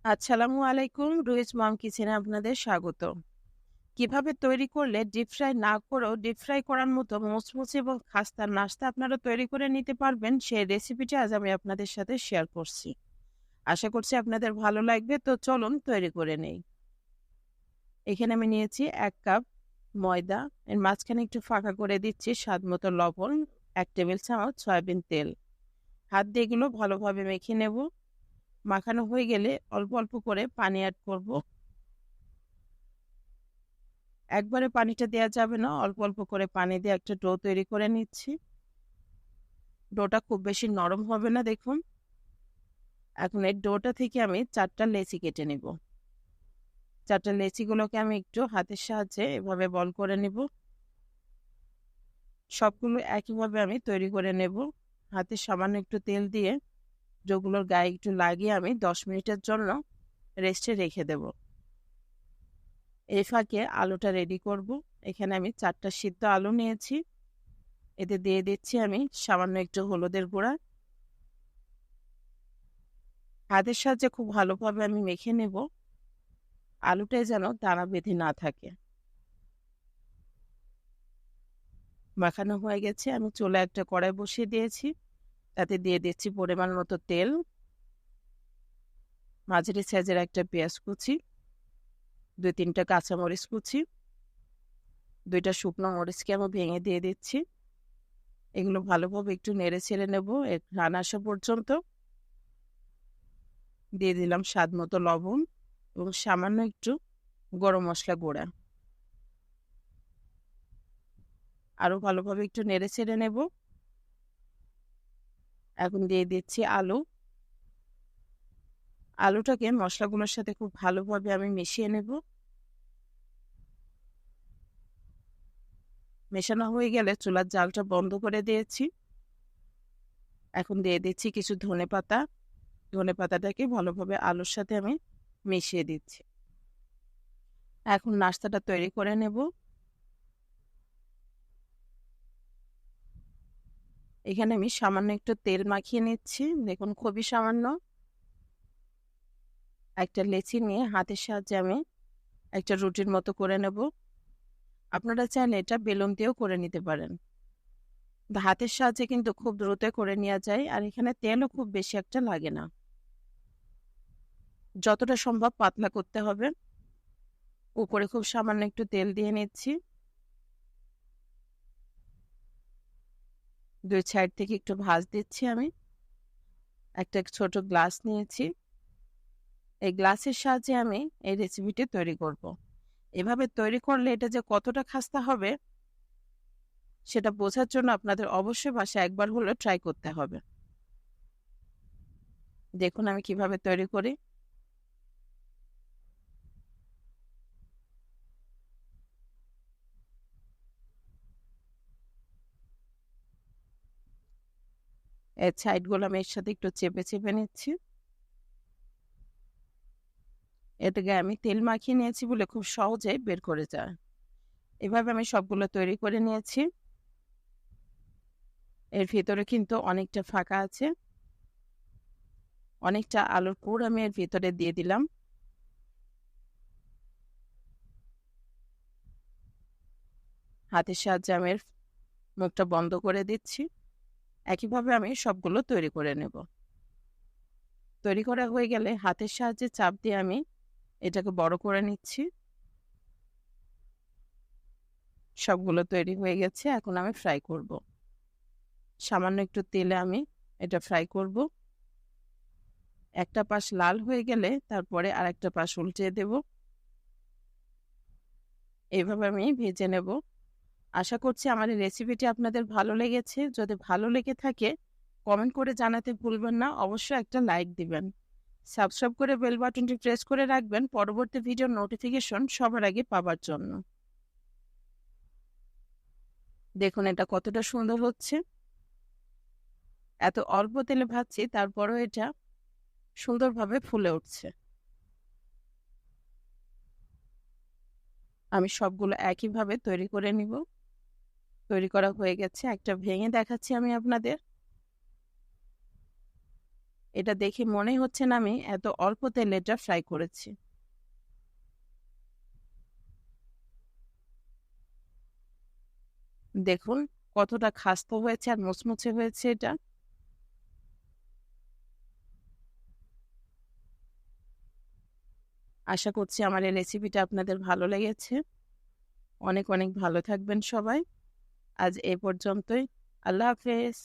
আসসালামু আলাইকুম। রুহিজ মম কিচেনে আপনাদের স্বাগত। কিভাবে তৈরি করলে ডিপ ফ্রাই না করেও ডিপ ফ্রাই করার মতো মুচমুচে এবং খাস্তা নাস্তা আপনারা তৈরি করে নিতে পারবেন, সেই রেসিপিটি আজ আমি আপনাদের সাথে শেয়ার করছি। আশা করছি আপনাদের ভালো লাগবে। তো চলুন তৈরি করে নেই। এখানে আমি নিয়েছি ১ কাপ ময়দা। এর মাঝখানে একটু ফাঁকা করে দিচ্ছি স্বাদমতো লবণ, ১ টেবিল চামচ সয়াবিন তেল। হাত দিয়ে এগুলো ভালোভাবে মেখে নেব। মাখানো হয়ে গেলে অল্প, অল্প করে পানি এড করব। একবারে পানিটা দেয়া যাবে না। অল্প, অল্প করে পানি দিয়ে একটা ডো তৈরি করে নিচ্ছি। ডোটা খুব বেশি নরম হবে না দেখুন। এখন এই ডোটা থেকে আমি ৪ টা লেচি কেটে নিব। ৪ টা লেচিগুলোকে আমি একটু হাতের সাহায্যে এভাবে বল করে নিব। সবগুলো একইভাবে আমি তৈরি করে নেব। হাতে সামান্য একটু তেল দিয়ে ডোগুলোর গায়ে একটু লাগিয়ে আমি ১০ মিনিটের জন্য রেস্টে রেখে দেব। এই ফাঁকে আলুটা রেডি করব। এখানে আমি ৪ টা সিদ্ধ আলু নিয়েছি। এতে দিয়ে দিচ্ছি আমি সামান্য একটু হলুদের গুঁড়া। হাতের সাহায্যে খুব ভালোভাবে আমি মেখে নেব। আলুটায় যেন দানা বেঁধে না থাকে। মাখানো হয়ে গেছে। আমি চুলায় একটা কড়াই বসিয়ে দিয়েছি। তাতে দিয়ে দিচ্ছি পরিমাণ মতো তেল, মাঝারি সাইজের একটা পেঁয়াজ কুচি, ২-৩ টা কাঁচামরিচ কুচি, ২ টা শুকনো মরিচকে আমি ভেঙে দিয়ে দিচ্ছি। এগুলো ভালোভাবে একটু নেড়ে ছেড়ে নেব এর ঘ্রাণ আসা পর্যন্ত। দিয়ে দিলাম স্বাদমতো লবণ এবং সামান্য একটু গরম মসলা গুঁড়া। আরও ভালোভাবে একটু নেড়ে ছেড়ে নেব। এখন দিয়ে দিচ্ছি আলু। আলুটাকে মশলাগুলোর সাথে খুব ভালোভাবে আমি মিশিয়ে নেব। মেশানো হয়ে গেলে চুলার জালটা বন্ধ করে দিয়েছি। এখন দিয়ে দিচ্ছি কিছু ধনেপাতা। ধনেপাতাটাকে ভালোভাবে আলুর সাথে আমি মিশিয়ে দিচ্ছি। এখন নাস্তাটা তৈরি করে নেব। এখানে আমি সামান্য একটু তেল মাখিয়ে নিচ্ছি। দেখুন খুবই সামান্য। একটা লেচি নিয়ে হাতের সাহায্যে আমি একটা রুটির মতো করে নেব। আপনারা চাইলে এটা বেলুন দিয়েও করে নিতে পারেন। হাতের সাহায্যে কিন্তু খুব দ্রুত করে নেওয়া যায়, আর এখানে তেলও খুব বেশি একটা লাগে না। যতটা সম্ভব পাতলা করতে হবে। উপরে খুব সামান্য একটু তেল দিয়ে নিচ্ছি। ২ সাইড থেকে একটু ভাঁজ দিচ্ছি আমি। একটা ছোট গ্লাস নিয়েছি। এই গ্লাসের সাহায্যে আমি এই রেসিপিটি তৈরি করব। এভাবে তৈরি করলে এটা যে কতটা খাস্তা হবে সেটা বোঝার জন্য আপনাদের অবশ্যই বাসায় একবার হলেও ট্রাই করতে হবে। দেখুন আমি কিভাবে তৈরি করি। এর সাইডগুলো আমি এর সাথে একটু চেপে চেপে নিচ্ছি। এটাকে আমি তেল মাখিয়ে নিয়েছি বলে খুব সহজেই বের করে যায়। এভাবে আমি সবগুলো তৈরি করে নিয়েছি। এর ভিতরে কিন্তু অনেকটা ফাঁকা আছে। অনেকটা আলুর পুর আমি এর ভিতরে দিয়ে দিলাম। হাতের সাহায্যে আমি এর মুখটা বন্ধ করে দিচ্ছি। একইভাবে আমি সবগুলো তৈরি করে নেব। তৈরি করা হয়ে গেলে হাতের সাহায্যে চাপ দিয়ে আমি এটাকে বড় করে নিচ্ছি। সবগুলো তৈরি হয়ে গেছে। এখন আমি ফ্রাই করব। সামান্য একটু তেলে আমি এটা ফ্রাই করব। একটা পাশ লাল হয়ে গেলে তারপরে আরেকটা পাশ উল্টে দেব। এইভাবে আমি ভেজে নেব। আশা করছি আমার এই রেসিপিটি আপনাদের ভালো লেগেছে। যদি ভালো লেগে থাকে কমেন্ট করে জানাতে ভুলবেন না। অবশ্যই একটা লাইক দিবেন। সাবস্ক্রাইব করে বেল বাটনটি প্রেস করে রাখবেন পরবর্তী ভিডিওর নোটিফিকেশন সবার আগে পাবার জন্য। দেখুন এটা কতটা সুন্দর হচ্ছে। এত অল্প তেলে ভাজছি তারপরেও এটা সুন্দরভাবে ফুলে উঠছে। আমি সবগুলো একইভাবে তৈরি করে নিব। তৈরি করা হয়ে গেছে। একটা ভেঙে দেখাচ্ছি আমি আপনাদের। এটা দেখে মনে হচ্ছে না আমি এত অল্প তেলে এটা ফ্রাই করেছি। দেখুন কতটা খাস্তা হয়েছে আর মুচমুচে হয়েছে এটা। আশা করছি আমার এই রেসিপিটা আপনাদের ভালো লেগেছে। অনেক অনেক ভালো থাকবেন সবাই। আজ এ পর্যন্তই। আল্লাহ হাফেজ।